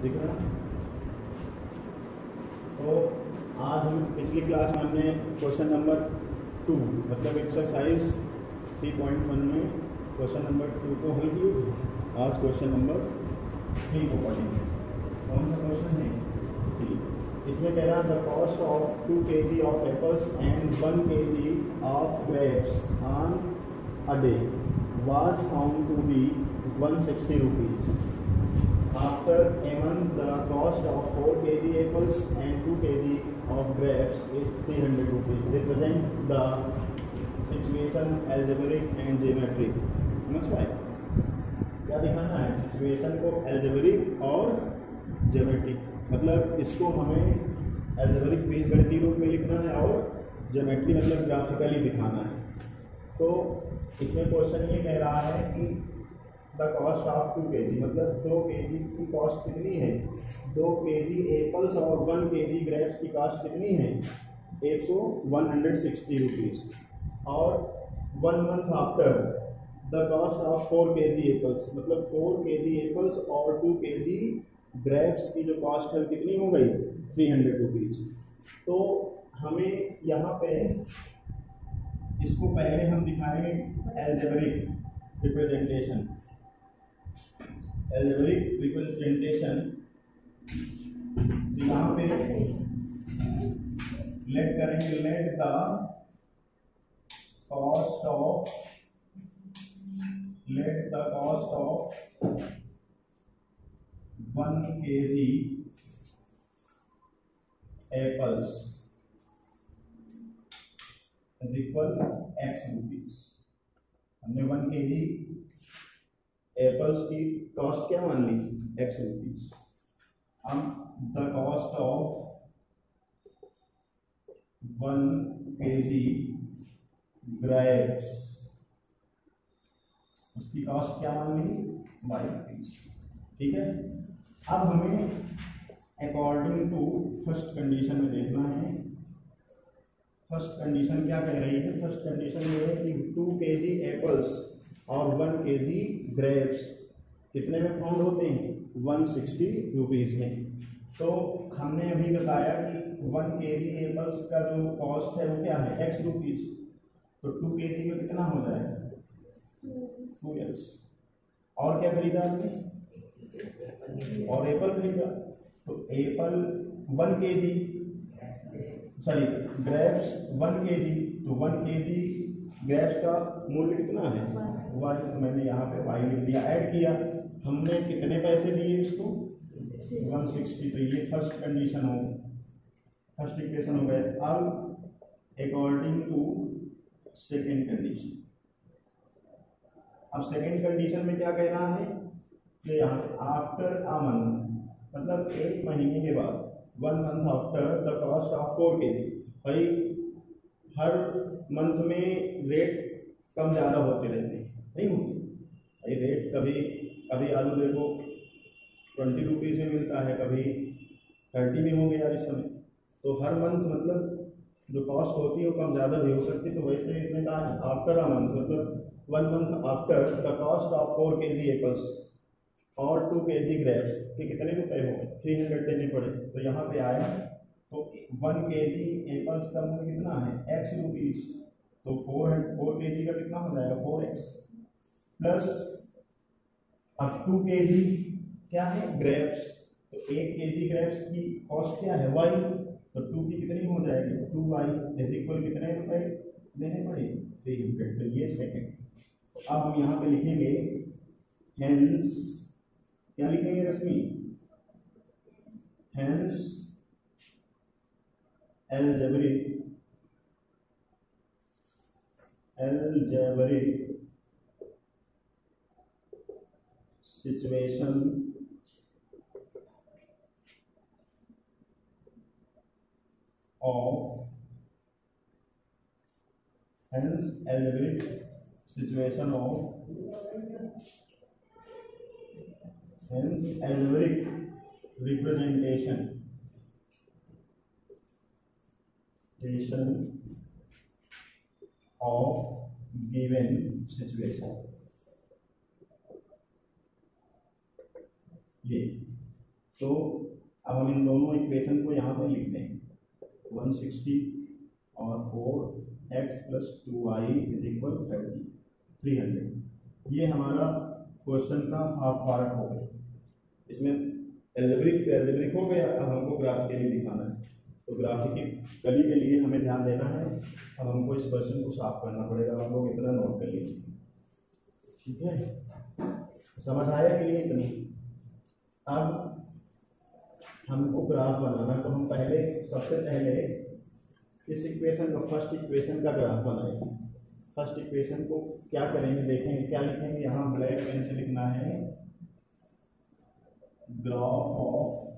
दिख रहा। तो आज हम पिछली क्लास में हमने क्वेश्चन नंबर 2 मतलब एक्सरसाइज 3.1 में क्वेश्चन नंबर 2 को हल किए थे। आज क्वेश्चन नंबर 3 को पढ़ेंगे। कौन सा क्वेश्चन है? 3। इसमें कह रहा है the cost of 2 kg of apples and 1 kg of grapes on a day was found to be 160 rupees. After M1, the cost of 4 kg apples and 2 kg of grapes is 300 rupees. Represent the situation algebraic and geometric. समझ पाए? क्या दिखाना है? Situation को algebraic और geometric, मतलब इसको हमें एल्जेब्रिक बीजगणितीय रूप में लिखना है और ज्योमेट्री मतलब ग्राफिकली दिखाना है। तो इसमें क्वेश्चन ये कह रहा है कि द कॉस्ट ऑफ 2 kg मतलब 2 kg की कॉस्ट कितनी है? 2 kg एप्पल्स और 1 kg ग्रेप्स की कॉस्ट कितनी है? 160 रुपीज़। और 1 month after the cost of 4 kg apples मतलब 4 kg एप्पल्स और 2 kg ग्रेप्स की जो कॉस्ट है कितनी हो गई? 300 रुपीज़। तो हमें यहाँ पे इसको पहले हम दिखाएंगे एल्जेब्रिक रिप्रेजेंटेशन। एल्जेब्रिक रिप्रेजेंटेशन यहाँ पे लेट करेंगे, let the cost of 1 kg apples is equal x rupees. हमने 1 kg एप्पल्स की कॉस्ट क्या मान ली? x rupees. अब the cost of 1 kg grapes, उसकी कॉस्ट क्या मान ली? y rupees. ठीक है। अब हमें अकॉर्डिंग टू फर्स्ट कंडीशन में देखना है। फर्स्ट कंडीशन क्या कह रही है? फर्स्ट कंडीशन ये है कि 2 kg एप्पल्स और 1 kg ग्रेप्स कितने में फाउंड होते हैं? 160 रुपीज़ में। तो हमने अभी बताया कि 1 kg एप्पल्स का जो कॉस्ट है वो क्या है? x rupees. तो 2 kg का कितना हो जाएगा? 2x। और क्या खरीदा आपने? और एप्पल खरीदा। तो Apple 1 kg sorry grapes 1 kg, तो 1 kg ग्रेप्स का मूल्य कितना है? y। तो मैंने यहाँ पे y लिख दिया, ऐड किया। हमने कितने पैसे दिए इसको? 160। तो ये फर्स्ट कंडीशन हो, फर्स्ट इक्वेशन हो गए। अब अकॉर्डिंग टू सेकेंड कंडीशन। अब सेकेंड कंडीशन में क्या कहना है कि यहाँ से आफ्टर अ मंथ मतलब 1 महीने के बाद 1 month after the cost of 4 kg। भाई हर मंथ में रेट कम ज़्यादा होते रहते हैं, नहीं होते भाई रेट। कभी आलू देखो 20 रुपीज़ में मिलता है, कभी 30 में हो गया इस समय। तो हर मंथ मतलब जो कॉस्ट होती है वो कम ज़्यादा भी हो सकती है। तो वैसे इसने कहा आफ्टर अ मंथ मतलब 1 month after the cost of 4 kg apples और 2 kg ग्रेप्स के कितने रुपए हो गए? 300 देने पड़े। तो यहाँ पे आया तो 1 kg एप्पल्स का मूल्य कितना है? x rupees. तो 4 kg का कितना हो जाएगा? 4x प्लस अब 2 kg क्या है? ग्रेप्स। तो 1 kg ग्रेप्स की कॉस्ट क्या है? y। तो 2 की कितनी हो जाएगी? 2y इज इक्वल कितने रुपए देने पड़े? 300। तो ये सेकेंड। अब हम यहाँ पे लिखेंगे हेंस, क्या लिखेंगे Rashmi? Hence algebraic situation of hence algebraic situation of hence algebraic representation of given situation. ये तो अब हम इन दोनों इक्वेशन को यहाँ पर लिखते हैं 160 और 4x plus 2y is equal 300। ये हमारा क्वेश्चन का हाफ पार्ट हो गया। इसमें एल्जेब्रिक हो गया। अब हमको ग्राफिकली दिखाना है, तो ग्राफिकली के लिए हमें ध्यान देना है। अब हमको इस क्वेश्चन को साफ करना पड़ेगा। आप लोग इतना नोट कर लीजिए, ठीक है? समझ आया कि नहीं इतनी? अब हमको ग्राफ बनाना, तो हम सबसे पहले इस इक्वेशन का फर्स्ट इक्वेशन का ग्राफ बनाएंगे। फर्स्ट इक्वेशन को क्या करेंगे, देखेंगे क्या लिखेंगे। यहाँ ब्लैक पेन से लिखना है graph of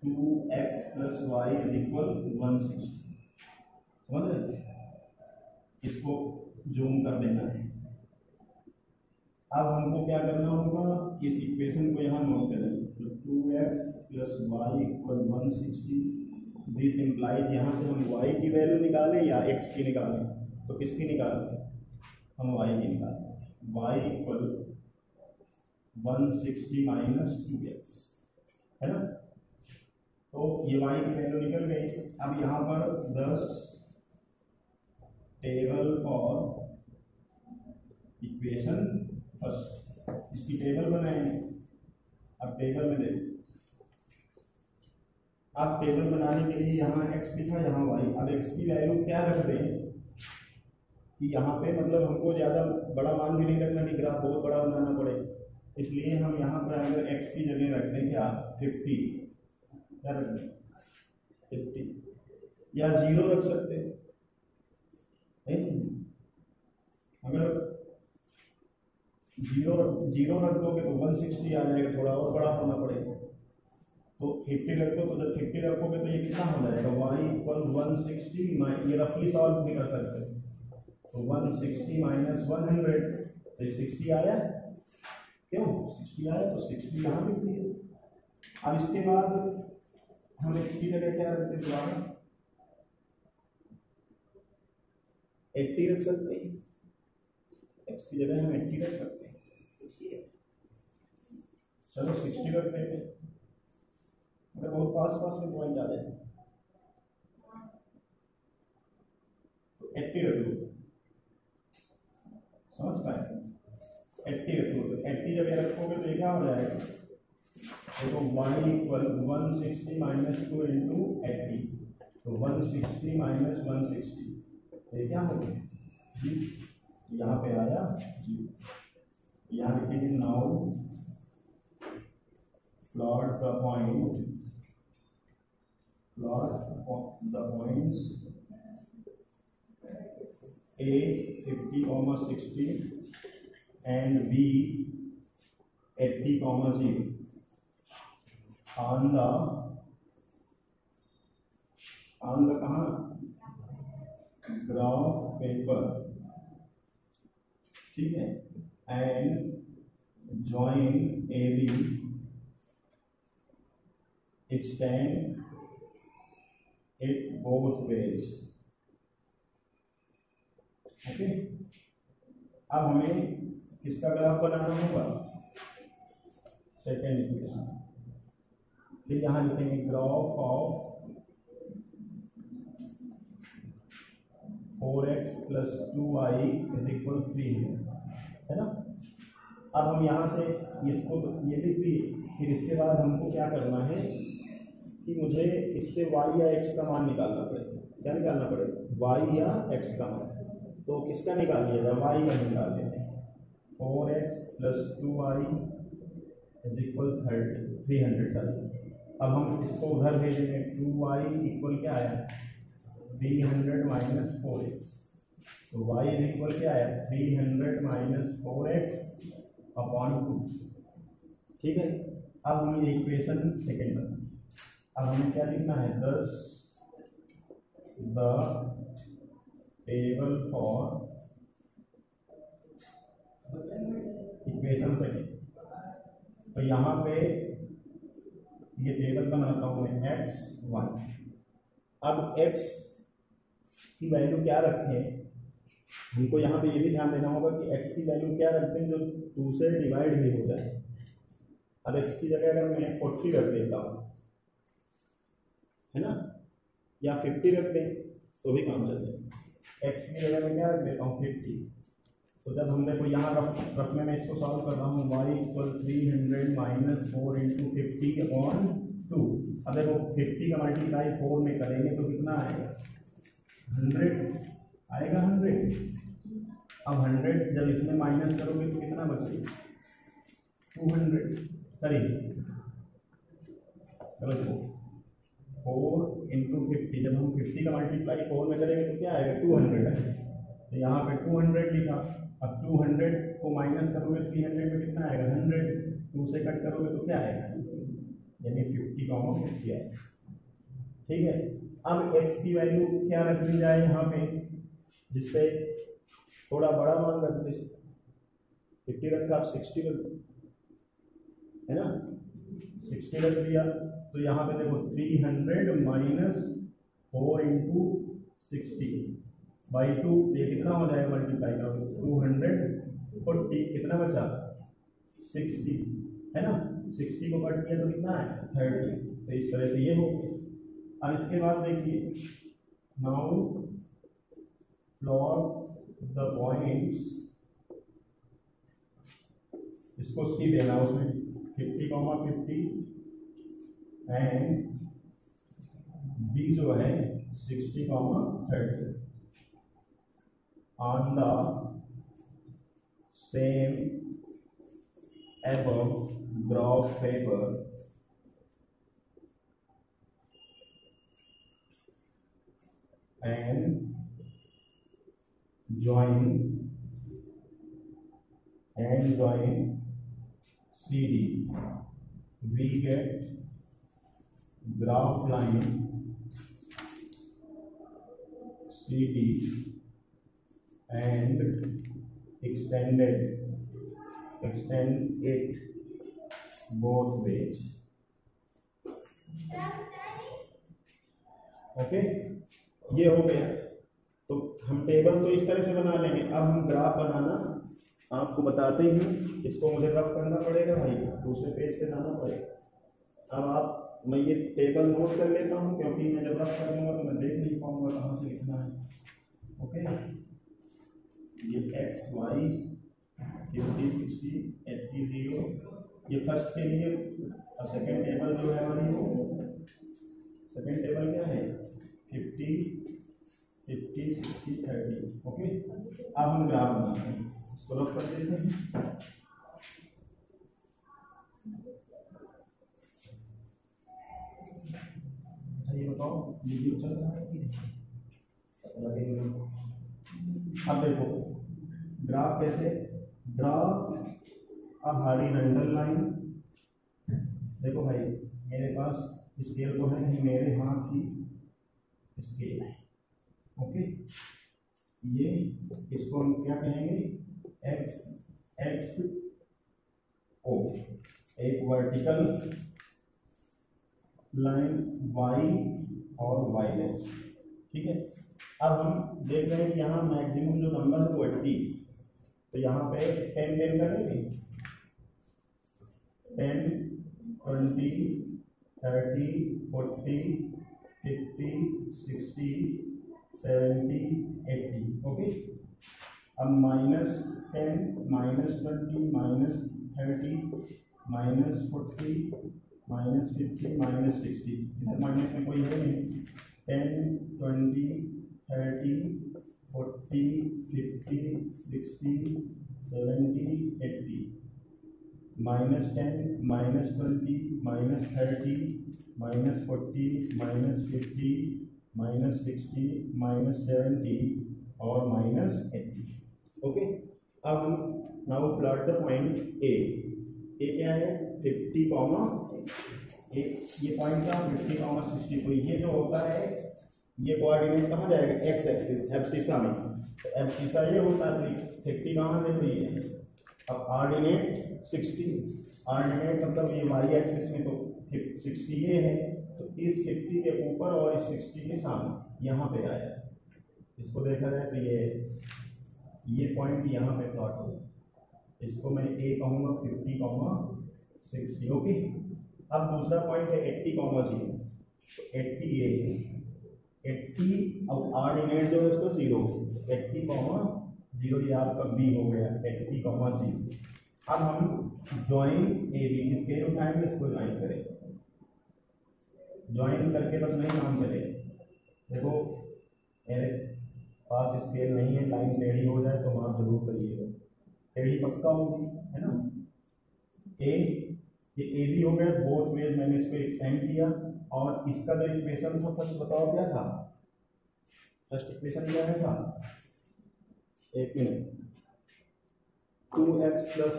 2x plus y is equal 160। समझ रहे? इसको जूम कर देना है। अब हमको क्या करना होगा, इस इक्वेशन को यहाँ नोट करें। तो 2x plus y equal 160। This implies, यहाँ से हम y की वैल्यू निकालें या x की निकालें? तो किसकी निकालें? हम y की निकालें। y इक्वल 160 माइनस 2x, है ना? तो ये y की वैल्यू निकल गई। अब यहाँ पर 10 टेबल फॉर इक्वेशन फर्स्ट, इसकी टेबल बनाएंगे। अब टेबल में देखो, आप टेबल बनाने के लिए यहाँ x लिखा, यहाँ y। अब x की वैल्यू क्या रख दें कि यहाँ पे मतलब हमको ज़्यादा बड़ा मान भी नहीं रखना कि ग्राफ बहुत बड़ा बनाना पड़े। इसलिए हम यहाँ पर अगर x की जगह रख दें क्या 50, क्या रख दें 50, या 0 रख सकते हैं। अगर 0 रख दोगे तो 160 आ जाएगा, थोड़ा और बड़ा होना पड़ेगा। तो 50 रख दो, तो जब 50 रखोगे तो ये कितना हो जाएगा y इक्वल 160। ये रफली सॉल्व भी कर सकते हैं। तो 160 माइनस 100, तो 60 आया। क्यों 60 आया? तो 60 यहाँ लिख दिए। अब इसके बाद हम x की जगह क्या रखते हैं? दोबारा 80 रख सकते हैं। x की जगह हम 80 रख सकते हैं। चलो 60 रख देते हैं, अगर बहुत पास में पॉइंट आ जाए तो 80 रख दो। समझ पाए? 80 रख दो। तो 80 जब रखोगे तो ये क्या हो जाएगा? देखो y इक्वल 160 माइनस 2 इंटू 80। तो 160 माइनस 160, ये क्या हो गया जी? यहाँ पे आया जी। यहाँ लिखेंगे now plot the points A 50, 60 and B 80, 0 on the कहाँ ग्राफ पेपर, ठीक है, and join AB, extend it both ways। Okay, अब हमें किसका ग्राफ बनाना होगा? Second equation. फिर यहाँ लिखेंगे graph of 4x plus 2y is equal 300, है ना? अब हम यहाँ से इसको ये लिख दिए। फिर इसके बाद हमको क्या करना है कि मुझे इससे y या x का मान निकालना पड़ेगा। क्या निकालना पड़ेगा? y या x का मान। तो किसका निकाल लिया जाए? y का निकाल लेते हैं। 4x plus 2y is equal 300। अब हम इसको उधर भेजेंगे। 2y इक्वल क्या आया? 300 माइनस 4x। तो y इज इक्वल क्या आया? 300 माइनस 4x अपॉन 2। ठीक है, अब हमें ये इक्वेशन सेकेंड बना। अब हमें क्या लिखना है? 10 the table for equation second. तो यहाँ पे ये टेबल बनाता हूँ मैं x 1। अब x की वैल्यू क्या रखें? हमको यहाँ पे ये भी ध्यान देना होगा कि x की वैल्यू क्या रखते हैं जो 2 से डिवाइड भी हो जाए। अब x की जगह अगर मैं 40 रख देता हूँ, है ना, या 50 रख दें तो भी काम चल जाएगा। x की जगह मैं क्या रख देता हूँ 50। तो जब हम देखो यहाँ रफ में मैं इसको सॉल्व कर रहा हूँ, y = 300 - 4 × 50/2। अब देखो 50 का मल्टीप्लाई 4 में करेंगे तो कितना आएगा, 100 आएगा, 100। अब 100 जब इसमें माइनस करोगे तो कितना बचेगा, 200। सॉरी चलो 4 × 50, जब हम 50 का मल्टीप्लाई 4 में करेंगे तो क्या आएगा, 200 आएगा। तो यहाँ पे 200 लिखा। अब 200 को माइनस करोगे 300 में कितना आएगा, 100। 2 से कट करोगे तो क्या आएगा, यानी 50,50 आएगा। ठीक है। अब x की वैल्यू क्या रख दी जाए यहाँ पे, जिससे थोड़ा बड़ा मान रख दे, 50 रखा, आप 60 रख, है ना, 60 रख दिया। तो यहाँ पे देखो 300 - 4 × 60/2, ये कितना हो जाएगा, मल्टीप्लाई करोगे 240, कितना बचा 60, है ना। 60 को कट किया तो कितना है 30। तो इस तरह से ये हो गया। अब इसके बाद देखिए, नाउ प्लॉट द पॉइंट्स, इसको सी देना, उसमें 50,50 एंड बी जो है 60,30 on the same above graph paper and join CD, we get graph line CD and extend it both ways. Okay, ये हो गया। तो हम टेबल तो इस तरह से बना लेंगे। अब हम ग्राफ बनाना आपको बताते हैं। इसको मुझे रफ करना पड़ेगा भाई, दूसरे पेज पे जाना पड़ेगा। अब मैं ये टेबल नोट कर लेता हूँ, क्योंकि मैं जब रफ करूँगा तो मैं देख नहीं पाऊँगा कहाँ से लिखना है। ओके, ये x y 50 60 80 0, ये फर्स्ट के लिए। और सेकेंड टेबल जो है हमारी, वो सेकेंड टेबल क्या है 50 50 60 30। ओके, अब हम ग्राफ बनाते हैं, इसको रफ कर देते हैं। अच्छा ये बताओ, वीडियो चल रहा है कि नहीं? अब देखो ग्राफ कैसे, ड्रा अ हॉरिजॉन्टल लाइन। देखो भाई, मेरे पास स्केल तो है नहीं, मेरे हाथ की स्केल है। ओके, ये इसको हम क्या कहेंगे, एक्स ओ, एक वर्टिकल लाइन वाई और वाई एक्स। ठीक है। अब हम देख रहे हैं कि यहाँ मैक्सिमम जो नंबर है वो 80, तो यहाँ पे 10 10 करेंगे, 10 20 30 40 50 60 70 80। ओके, अब -10 -20 -30 -40 -50 -60, इधर माइनस में कोई है नहीं। 10 20 30 40 50 60 70 80, -10 -20 -30 -40 -50 -60 -70 और -80। ओके, अब हम now plot the point A क्या है 50, ये पॉइंट का 50, 60। तो ये जो होता है, ये कोऑर्डिनेट कहाँ जाएगा, एक्स एक्सिस एब्सिसा में। तो एब्सिसा ये होता है, 50 कहाँ से, तो ये। अब ऑर्डिनेट 60, ऑर्डिनेट मतलब ये वाई एक्सिस में, तो 60 ये है, तो इस 50 के ऊपर और इस 60 के सामने यहाँ पे आया। इसको देखा जाए तो ये ये पॉइंट यहाँ पे प्लॉट हो, इसको मैं ए कहूँगा 50, 60। ओके, अब दूसरा पॉइंट है 80, 0। तो 80 ये है, 80 अब आर डिमेंड जो है उसको 0 है, 80, 0 ये आपका बी हो गया 80, 0। अब हम ज्वाइन ए बी स्केल उठाएंगे, इसको ज्वाइन करें, ज्वाइन करके बस नहीं काम चलेगा। देखो मेरे पास स्केल नहीं है, लाइन टेढ़ी हो जाए तो माप जरूर करिएगा, टेढ़ी पक्का होगी, है ना। ये ए बी हो गया, बोथ वेज मैंने इसको एक्सटेंड किया। और इसका जो इक्वेशन था फर्स्ट बताओ क्या था, फर्स्ट इक्वेशन क्या है था, एक मिनट, 2x प्लस,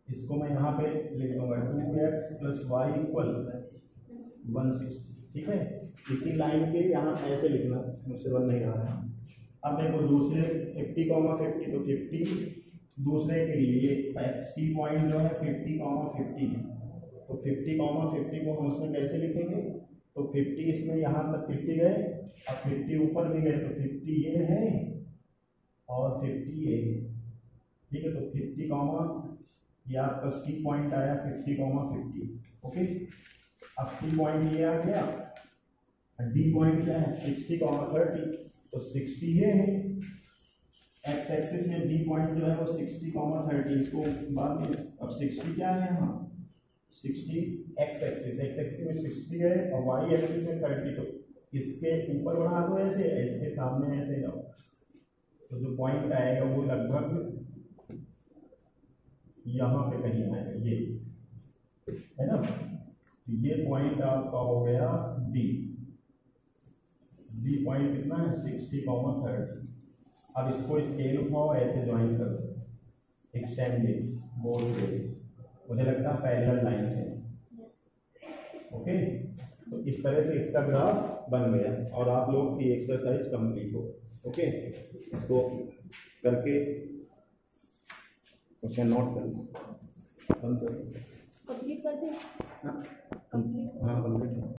इसको मैं यहाँ पे लिख दूंगा 2x प्लस वाई इक्वल 160। ठीक है, इसी लाइन के यहाँ ऐसे लिखना, मुझसे बन नहीं रहा है। अब देखो दूसरे 50, 50 तो 50 दूसरे के लिए ये सी पॉइंट जो है 50, 50 है, तो 50, 50 को हम उसमें कैसे लिखेंगे, तो 50 इसमें यहाँ तक 50 गए, अब 50 ऊपर भी गए, तो 50 ये है और 50 ये है। ठीक है, तो 50, ये आपका सी पॉइंट आया 50, 50। ओके, अब सी पॉइंट ये आ गया, डी पॉइंट क्या है 60, 30, तो 60 ये है, एक्स एक्सिस में डी पॉइंट जो है वो 60, 30, इसको बाद में, अब 60 क्या है यहाँ 60 एक्स एक्सिस में 60 है और वाई एक्सिस में 30, तो इसके ऊपर बढ़ा दो ऐसे, इसके सामने ऐसे जाओ, तो जो पॉइंट आएगा वो लगभग यहाँ पे कहीं आएगा, ये है ना। तो ये पॉइंट आपका हो गया डी, डी पॉइंट कितना है 60, 30। अब इसको स्केल उठाओ, ऐसे ज्वाइन कर दो, एक्सटेंडेड बोथ वेज, मुझे लगता है पैरेलल लाइन से। ओके, तो इस तरह से इसका ग्राफ बन गया और आप लोग की एक्सरसाइज कंप्लीट हो। ओके, इसको करके उसे नोट कर लो, बंद कर, कंप्लीट कर दें। हाँ कंप्लीट, हाँ कंप्लीट।